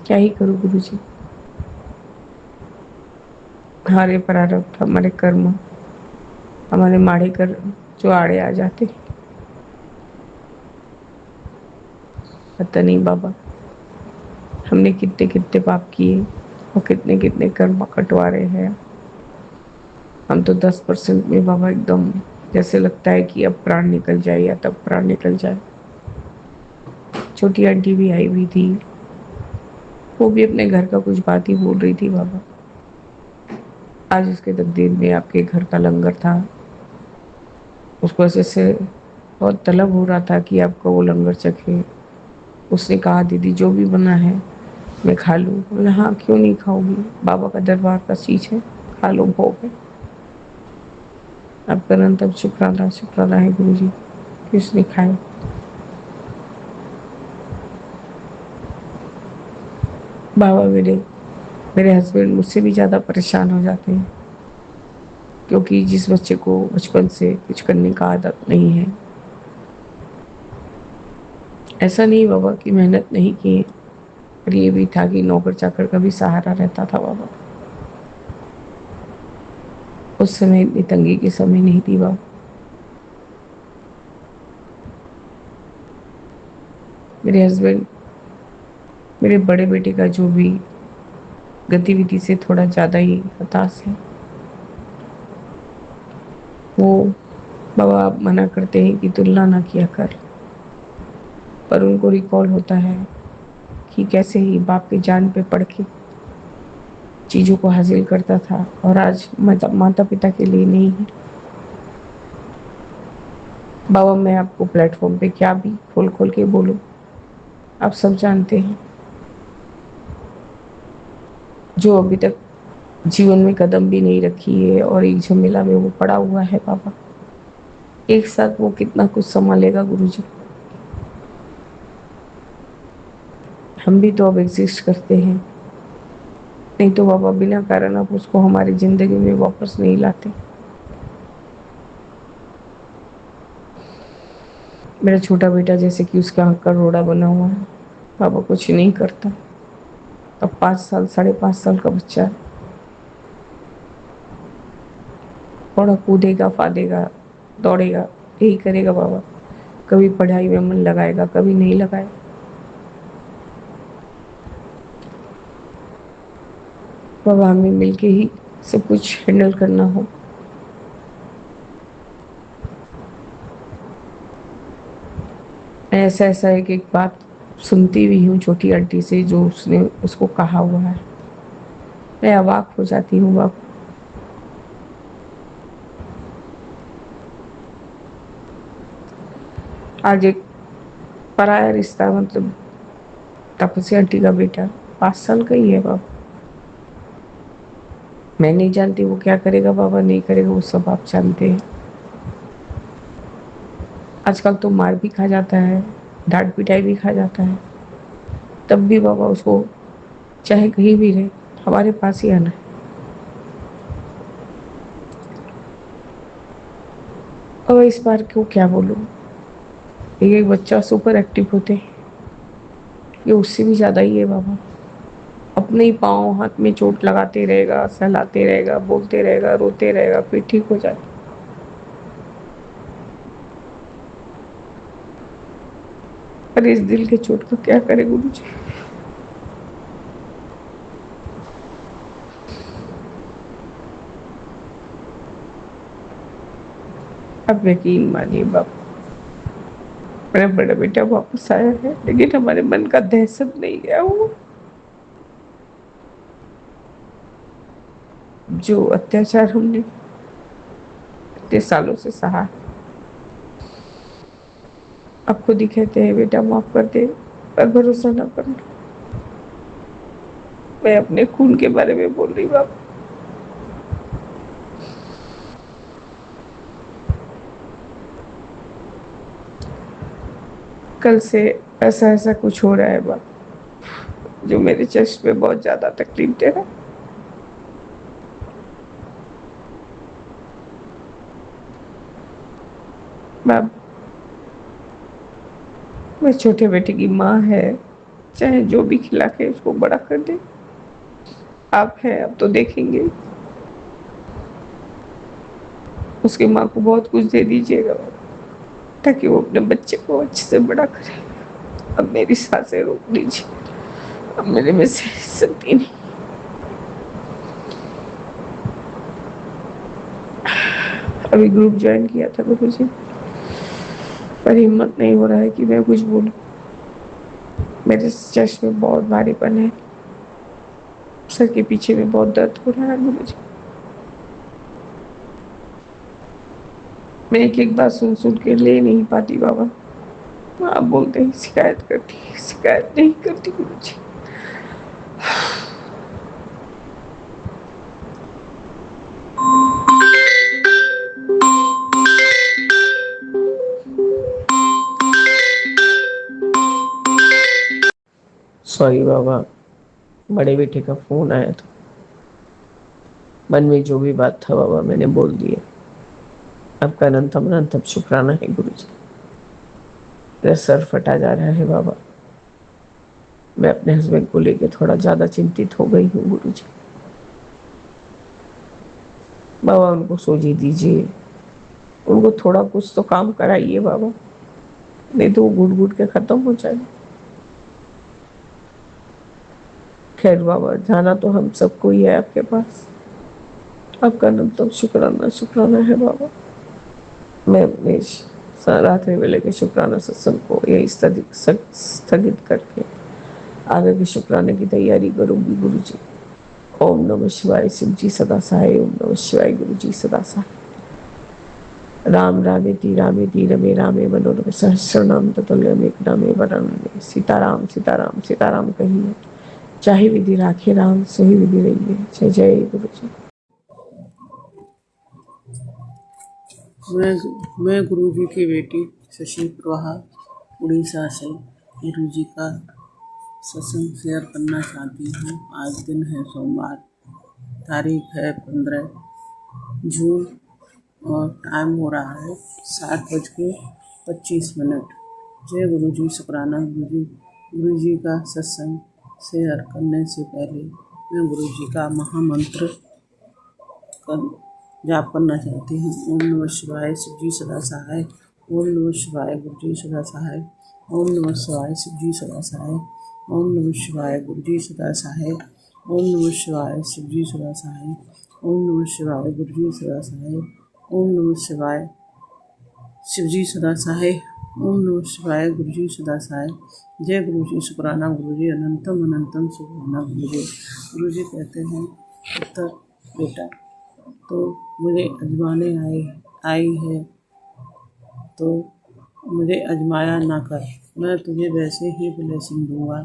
क्या ही करूं गुरुजी। हमारे प्रारब्ध, हमारे कर्म, हमारे माड़े कर्म जो आड़े आ जाते। पता नहीं बाबा, हमने कितने कितने पाप किए और कितने कितने कर्म कटवा रहे हैं। हम तो 10% में बाबा एकदम जैसे लगता है कि अब प्राण निकल जाए या तब प्राण निकल जाए। छोटी आंटी भी आई हुई थी, वो भी अपने घर का कुछ बात ही बोल रही थी बाबा। आज उसके तकदीर में आपके घर का लंगर था, उसको ऐसे से बहुत तलब हो रहा था कि आपका वो लंगर चखे। उसने कहा दीदी जो भी बना है मैं खा लूँ। बोले हाँ क्यों नहीं खाओगी, बाबा का दरबार का चीज है, खा लो भोग है। आपका अनंत शुक्राना शुक्राना है गुरु जी कि उसने खाए। बाबा मेरे मेरे हस्बैंड मुझसे भी ज़्यादा परेशान हो जाते हैं, क्योंकि जिस बच्चे को बचपन से कुछ करने का आदत नहीं है। ऐसा नहीं बाबा कि मेहनत नहीं की, पर ये भी था कि नौकर चाकर का भी सहारा रहता था बाबा। उस समय इतनी तंगी की समय नहीं थी बाबा। मेरे हस्बैंड मेरे बड़े बेटे का जो भी गतिविधि से थोड़ा ज़्यादा ही हताश है। वो बाबा आप मना करते हैं कि तुलना ना किया कर, पर उनको रिकॉल होता है कि कैसे ही बाप के जान पे पड़ के चीज़ों को हासिल करता था और आज माता पिता के लिए नहीं है। बाबा मैं आपको प्लेटफॉर्म पे क्या भी खोल खोल के बोलूं, आप सब जानते हैं। जो अभी तक जीवन में कदम भी नहीं रखी है और एक झमेला में वो पड़ा हुआ है बाबा। एक साथ वो कितना कुछ संभालेगा गुरुजी। हम भी तो अब एग्जिस्ट करते हैं, नहीं तो बाबा बिना कारण आप उसको हमारी जिंदगी में वापस नहीं लाते। मेरा छोटा बेटा जैसे कि उसका आँख का रोड़ा बना हुआ है, बाबा कुछ नहीं करता। अब 5 साल 5.5 साल का बच्चा है, थोड़ा कूदेगा फादेगा दौड़ेगा यही करेगा बाबा। कभी पढ़ाई में मन लगाएगा कभी नहीं लगाएगा। बाबा हमें मिलके ही सब कुछ हैंडल करना हो। ऐसा ऐसा एक बात सुनती भी हूँ छोटी आंटी से जो उसने उसको कहा हुआ है, मैं अवाक हो जाती हूँ बाबा। आज एक पराया रिश्ता मतलब तपस्या आंटी का बेटा 5 साल का ही है बाबा। मैं नहीं जानती वो क्या करेगा बाबा नहीं करेगा, वो सब आप जानते हैं। आजकल तो मार भी खा जाता है, डांट पिटाई भी खा जाता है, तब भी बाबा उसको चाहे कहीं भी रहे हमारे पास ही आना है। और इस बार क्यों क्या बोलूं, एक बच्चा सुपर एक्टिव होते हैं, ये उससे भी ज्यादा ही है बाबा। अपने ही पाँव हाथ में चोट लगाते रहेगा, सहलाते रहेगा, बोलते रहेगा, रोते रहेगा, फिर ठीक हो जाए। पर इस दिल के चोट का क्या करे गुरु जी। अब यकीन मानिए बाबा, मेरा बड़ा बेटा वापस आया है, लेकिन हमारे मन का दहशत नहीं गया। वो जो अत्याचार हमने इतने सालों से सहा, अब खुद ही कहते हैं बेटा माफ कर दे, पर भरोसा ना करना। मैं अपने खून के बारे में बोल रही बाबा। कल से ऐसा ऐसा कुछ हो रहा है बाबा जो मेरे चेस्ट में बहुत ज्यादा तकलीफ दे रहा है। बाप, मैं छोटे बेटे की माँ है, चाहे जो भी खिला के उसको बड़ा कर दे। आप हैं अब तो देखेंगे, उसकी माँ को बहुत कुछ दे दीजिएगा ताकि वो अपने बच्चे को अच्छे से बड़ा करे। अब मेरी सांसें रोक दीजिए, अब मेरे में से सकती नहीं। अभी ग्रुप ज्वाइन किया था गुरु जी, पर हिम्मत नहीं हो रहा है कि मैं कुछ बोलूं। मेरे चेस्ट में बहुत भारीपन है, सर के पीछे में बहुत दर्द हो रहा है गुरु जी। मैं एक एक बात सुन सुन के ले नहीं पाती बाबा। आप बोलते हैं शिकायत करती है, शिकायत नहीं करती गुरु जी। सॉरी बाबा, बड़े बेटे का फोन आया था, मन में जो भी बात था बाबा मैंने बोल दिया। आपका अनंतम अनंतम शुक्राना है गुरु जी। मेरा सर फटा जा रहा है बाबा, मैं अपने हस्बैंड को लेकर थोड़ा ज्यादा चिंतित हो गई हूँ गुरु जी। बाबा उनको सोची दीजिए, उनको थोड़ा कुछ तो काम कराइए बाबा, नहीं तो वो घुट घुट के खत्म हो जाए। खैर बाबा जाना तो हम सबको ही है आपके पास, आपका अनंतम शुक्राना शुक्राना है बाबा। मैं अपने रात्रि वेले के शुक्राना सत्संग को यही स्थगित करके आगे के शुक्राने की तैयारी करूंगी गुरु जी। ओम नमः शिवाय शिव जी सदा सहाय, ओम नमः शिवाय गुरु जी सदा सहाय। राम रामेति रामेति रमे रामे मनोरम सहस्रनाम ततुल्यम एक नामे वरण्य। सीताराम सीताराम सीताराम कहिए, चाहे विधि राखे राम सही विधि रही है। जय जय गुरु जी। मैं गुरुजी की बेटी शशि प्रभा उड़ीसा से गुरुजी का सत्संग शेयर करना चाहती हूँ। आज दिन है सोमवार, तारीख है 15 जून और टाइम हो रहा है 7:25। जय गुरुजी, शुक्राना गुरुजी। गुरुजी का सत्संग शेयर करने से पहले मैं गुरुजी का महामंत्र जाप करना चाहती हूँ। ओम नमः शिवाय, शिवजी सदा सहाय। ओम नमः शिवाय, गुरुजी सदा सहाय। ओम नमः शिवाय, शिवजी सदा सहाय। ओम नमः शिवाय, गुरुजी सदा सहाय। ओम नमः शिवाय, शिवजी सदा सहाय। ओम नमः शिवाय, गुरुजी सदा सहाय। ओम नमः शिवाय, शिवजी सदा सहाय। ओम नमः शिवाय, गुरुजी सदा सहाय। जय गुरुजी, शुक्राना गुरुजी, अनंतम अनंतम शुक्राना गुरुजी। गुरुजी कहते हैं, पुत्र बेटा तो मुझे आजमाने आई है तो मुझे आजमाया ना कर, मैं तुझे वैसे ही ब्लेसिंग दूंगा।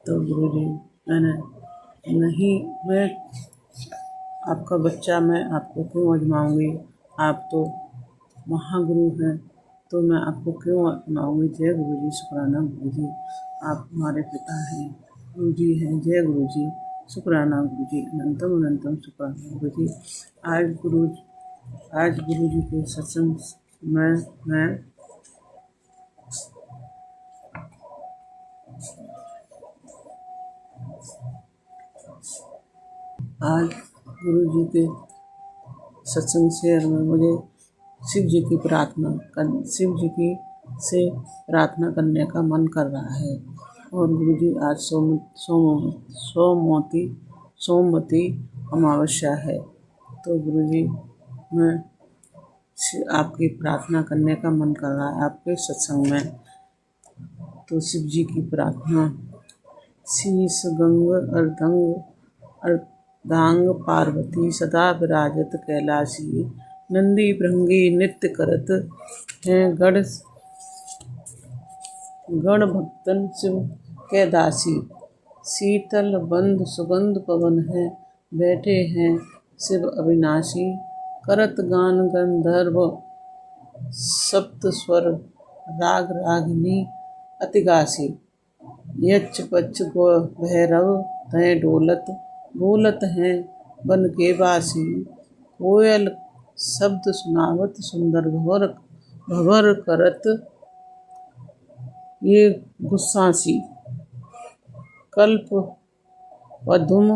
तो गुरुजी मैंने नहीं, मैं आपका बच्चा, मैं आपको क्यों आजमाऊंगी? आप तो महागुरु हैं, तो मैं आपको क्यों आजमाऊंगी? जय गुरुजी, शुक्राना गुरुजी, आप हमारे पिता हैं, गुरुजी हैं। जय गुरुजी, शुक्राना गुरुजी, अनंतम अनंतम शुक्राना गुरुजी। आज गुरुजी के सत्संग में मैं आज गुरुजी के सत्संग शेयर में मुझे शिव जी की से प्रार्थना करने का मन कर रहा है। और गुरुजी आज सोमवती अमावस्या है, तो गुरुजी मैं आपकी प्रार्थना करने का मन कर रहा है आपके सत्संग में। तो शिव जी की प्रार्थना। शीश गंग अर्धांग पार्वती सदा विराजत कैलाशी, नंदी भृंगी नित्य करत हैं गण भक्तन शिव के दासी। शीतल बंद सुगंध पवन है, बैठे हैं शिव अविनाशी। करत गान गंधर्व सप्त स्वर, राग रागिनी अतिगासी। यक्ष पक्ष गो भैरव तय डोलत हैं बन के बासी। कोयल शब्द सुनावत सुंदर भवर करत ये गुस्सासी। कल्प पदुम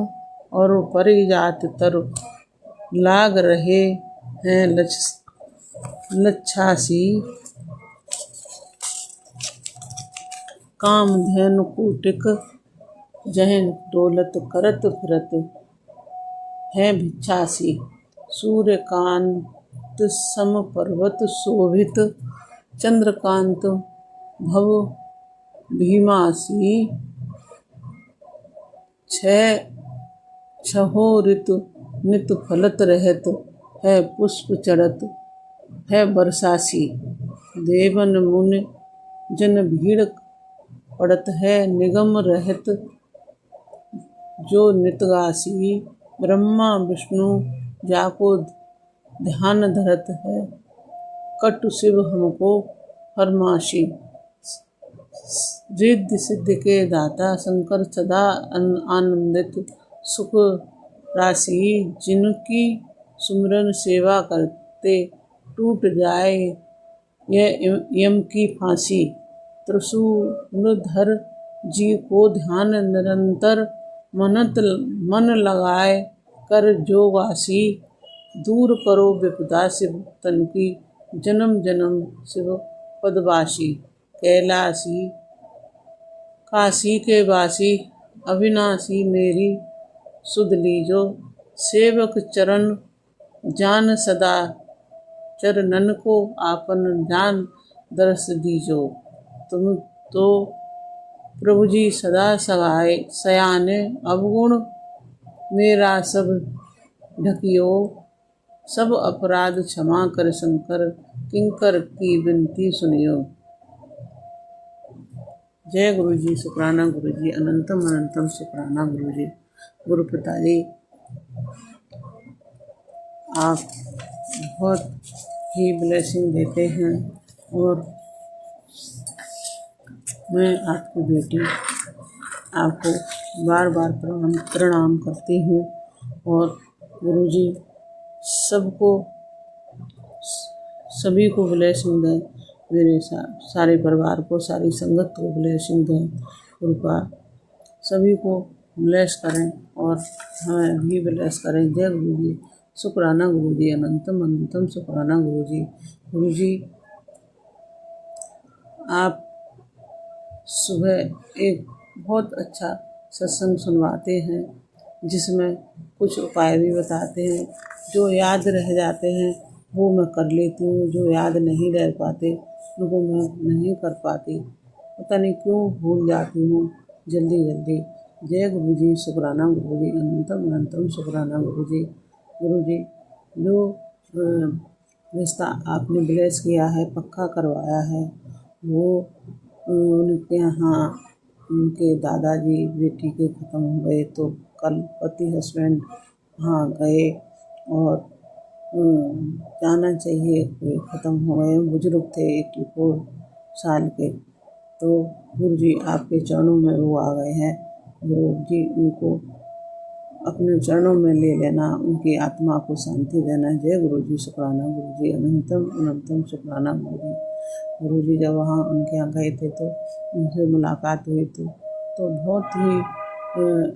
और परिजात तर लाग रहे हैं लच्छासी। कामधेनु कूटिक जहन डोलत करत फिरत है भिक्षासी। सूर्यकांत सम पर्वत शोभित, चंद्रकांत भव भीमासी। छहो ऋतु नित फलत रहत है, पुष्प चढ़त है बरसासी। देवन मुनि जन भीड़ पड़त है, निगम रहत जो नितगासी। ब्रह्मा विष्णु जाको ध्यान धरत है, कटु शिव हमको फरमाशी। रिद्धि सिद्धि के दाता शंकर सदा आनंदित सुख राशि। जिनकी सुमिरन सेवा करते टूट जाए यह यम की फांसी। त्रिशूलधर जी को ध्यान निरंतर मन लगाए कर जोगासी। दूर करो विपदा शिव तन की, जन्म जन्म शिव पदवासी। कैलासी काशी के वासी, अविनाशी मेरी सुध लीजो। सेवक चरण जान सदा, चरणन को आपन जान दर्श दीजो। तुम तो प्रभु जी सदा सयाने, अवगुण मेरा सब ढकियो। सब अपराध क्षमा कर शंकर, किंकर की विनती सुनियो। जय गुरु जी, शुक्राना गुरु जी, अनंतम अनंतम शुक्राना गुरु जी। गुरु पिताजी, आप बहुत ही ब्लेसिंग देते हैं और मैं आपकी बेटी आपको बार बार प्रणाम करती हूँ। और गुरुजी सबको, सभी को ब्लेसिंग दें, मेरे सारे परिवार को, सारी संगत को ब्लेसिंग दें। कृपा सभी को ब्लेस करें और हमें भी ब्लेस करें। जय गुरु जी, शुक्राना गुरु जी, अनंतम अनंतम शुक्राना गुरु जी। गुरु जी, आप सुबह एक बहुत अच्छा सत्संग सुनवाते हैं जिसमें कुछ उपाय भी बताते हैं। जो याद रह जाते हैं वो मैं कर लेती हूँ, जो याद नहीं रह पाते उनको मैं नहीं कर पाती, पता नहीं क्यों भूल जाती हूँ जल्दी जल्दी। जय गुरु जी, शुक्राना गुरु जी, अनंतम अनंतम शुक्राना गुरु जी। गुरु जी, जो रिश्ता आपने ब्लेस किया है, पक्का करवाया है, वो उनके यहाँ उनके दादाजी बेटी के ख़त्म हो गए तो कल पति हस्बैंड वहाँ गए और जाना चाहिए, कोई ख़त्म हो गए, बुजुर्ग थे 84 साल के। तो गुरु जी आपके चरणों में वो आ गए हैं। गुरु जी उनको अपने चरणों में ले लेना, उनकी आत्मा को शांति देना। जय गुरु जी, शुक्राना गुरु जी, अनंतम अनंतम शुक्राना गुरु जी। गुरु जी जब वहाँ उनके यहाँ गए थे तो उनसे मुलाकात हुई थी तो बहुत ही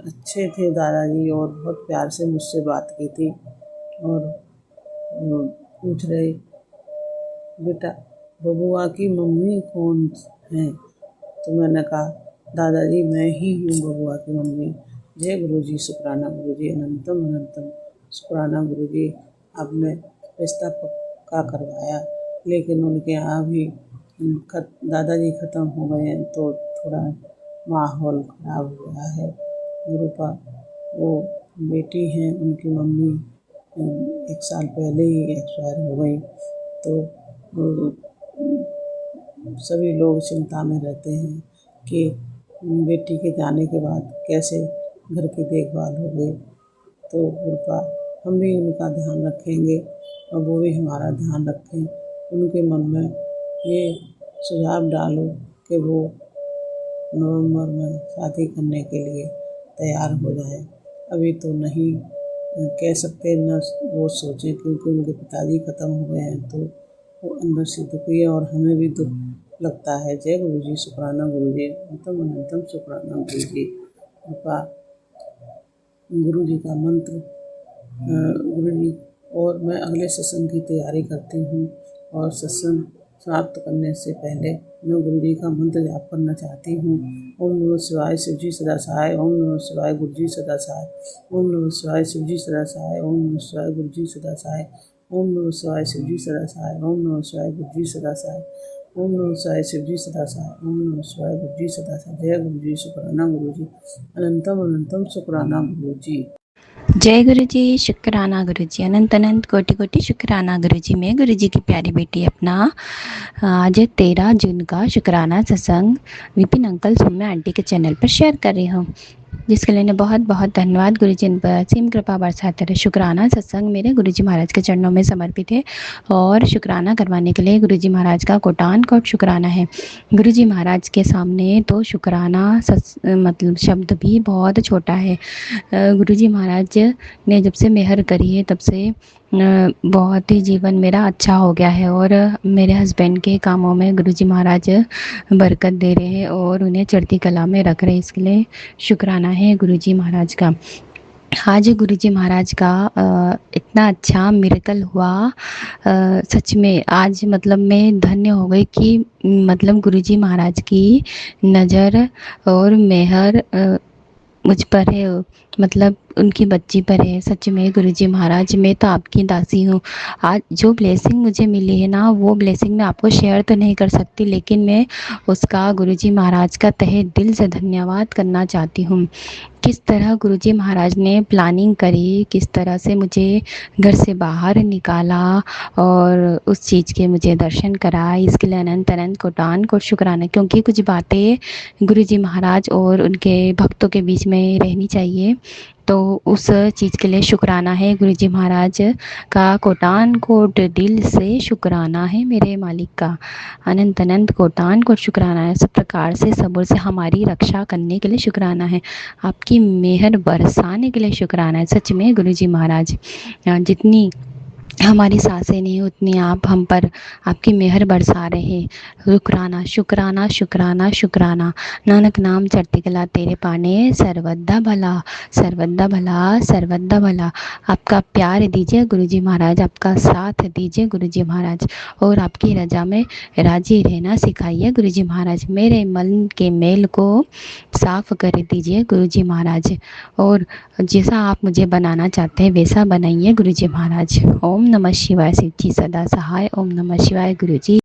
अच्छे थे दादाजी और बहुत प्यार से मुझसे बात की थी और पूछ रहे, बेटा बबुआ की मम्मी कौन है? तो मैंने कहा दादाजी मैं ही हूँ बबुआ की मम्मी। जय गुरु जी, शुक्राना गुरु जी, अनंतम अनंतम शुक्राना गुरु जी। आपने रिश्ता पक्का करवाया, लेकिन उनके यहाँ भी दादाजी ख़त्म हो गए हैं तो थोड़ा माहौल ख़राब हो गया है। गुरु का वो बेटी हैं, उनकी मम्मी 1 साल पहले ही एक्सपायर हो गई। तो सभी लोग चिंता में रहते हैं कि बेटी के जाने के बाद कैसे घर की देखभाल होगी। तो कृपा हम भी उनका ध्यान रखेंगे और वो भी हमारा ध्यान रखें। उनके मन में ये सुझाव डालो कि वो नवंबर में शादी करने के लिए तैयार हो जाए। अभी तो नहीं कह सकते, न वो सोचें, क्योंकि उनके पिताजी ख़त्म हो गए हैं तो वो अंदर से दुखी है और हमें भी दुख लगता है। जय गुरु जी, शुक्राना गुरु जी, अनंतम अनंतम शुक्राना गुरु जी। कृपा गुरु जी का मंत्र गुरु जी। और मैं अगले सत्संग की तैयारी करती हूँ और सत्संग समाप्त करने से पहले मैं गुरु जी का मंत्र जाप करना चाहती हूँ। ओम नमः शिवाय, शिव जी सदा सहाय। ओम नमः शिवाय, गुरु जी सदा सहाय। ओम नमः शिवाय, शिव जी सदा सहाय। ओम नमः शिवाय, गुरु जी सदा सहाय। ओम नमः शिवाय, शिव जी सदा सहाय। ओम नमः शिवाय, गुरु जी सदा सहाय। ओम नमः शिवाय, शिव जी सदा सहाय। ओम नमः शिवाय, गुरु जी सदा सहाय। जय गुरु जी, शुक्राना गुरु जी, अनंतम अनंतम शुक्राना गुरु जी। जय गुरु जी, शुक्राना गुरु जी, अनंत अनंत कोटि कोटि शुक्राना गुरु जी। मैं गुरु जी की प्यारी बेटी अपना आज 13 जून का शुक्राना सत्संग विपिन अंकल सोम्या आंटी के चैनल पर शेयर कर रही हूँ, जिसके लिए बहुत बहुत धन्यवाद। गुरु जी इन पर असीम कृपा बरसाते रहे। शुक्राना सत्संग मेरे गुरु जी महाराज के चरणों में समर्पित है और शुक्राना करवाने के लिए गुरु जी महाराज का कोटान कोट शुक्राना है। गुरु जी महाराज के सामने तो शुक्राना मतलब शब्द भी बहुत छोटा है। गुरु जी महाराज ने जब से मेहर करी है तब से बहुत ही जीवन मेरा अच्छा हो गया है और मेरे हस्बैंड के कामों में गुरु जी महाराज बरकत दे रहे हैं और उन्हें चढ़ती कला में रख रहे हैं। इसके लिए शुक्राना है गुरु जी महाराज का। आज गुरु जी महाराज का इतना अच्छा मिरेकल हुआ, सच में आज मतलब मैं धन्य हो गई कि मतलब गुरु जी महाराज की नज़र और मेहर मुझ पर है, मतलब उनकी बच्ची पर है। सच में गुरु जी महाराज, मैं तो आपकी दासी हूँ। आज जो ब्लेसिंग मुझे मिली है ना, वो ब्लेसिंग मैं आपको शेयर तो नहीं कर सकती, लेकिन मैं उसका गुरु जी महाराज का तहे दिल से धन्यवाद करना चाहती हूँ किस तरह गुरुजी महाराज ने प्लानिंग करी, किस तरह से मुझे घर से बाहर निकाला और उस चीज़ के मुझे दर्शन कराए, इसके लिए अनंत अनंत कोटान कोट शुक्राना। क्योंकि कुछ बातें गुरुजी महाराज और उनके भक्तों के बीच में रहनी चाहिए, तो उस चीज़ के लिए शुक्राना है गुरुजी महाराज का, कोटान कोट दिल से शुक्राना है मेरे मालिक का, अनंत अनंत कोटान कोट शुक्राना है। सब प्रकार से सबूर से हमारी रक्षा करने के लिए शुक्राना है, आपकी मेहर बरसाने के लिए शुक्राना है। सच में गुरुजी महाराज, जितनी हमारी सांसें नहीं उतनी आप हम पर आपकी मेहर बरसा रहे हैं। शुक्राना शुक्राना शुक्राना शुक्राना। नानक नाम चढ़ती कला तेरे पाने, सर्वदा भला सर्वदा भला सर्वदा भला। आपका प्यार दीजिए गुरुजी महाराज, आपका साथ दीजिए गुरुजी महाराज, और आपकी रजा में राजी रहना सिखाइए गुरुजी महाराज। मेरे मन के मेल को साफ कर दीजिए गुरुजी महाराज, और जैसा आप मुझे बनाना चाहते हैं वैसा बनाइए गुरुजी महाराज। ओम नमः शिवाय। शिव जी सदा सहाय। ओम नमः शिवाय गुरुजी।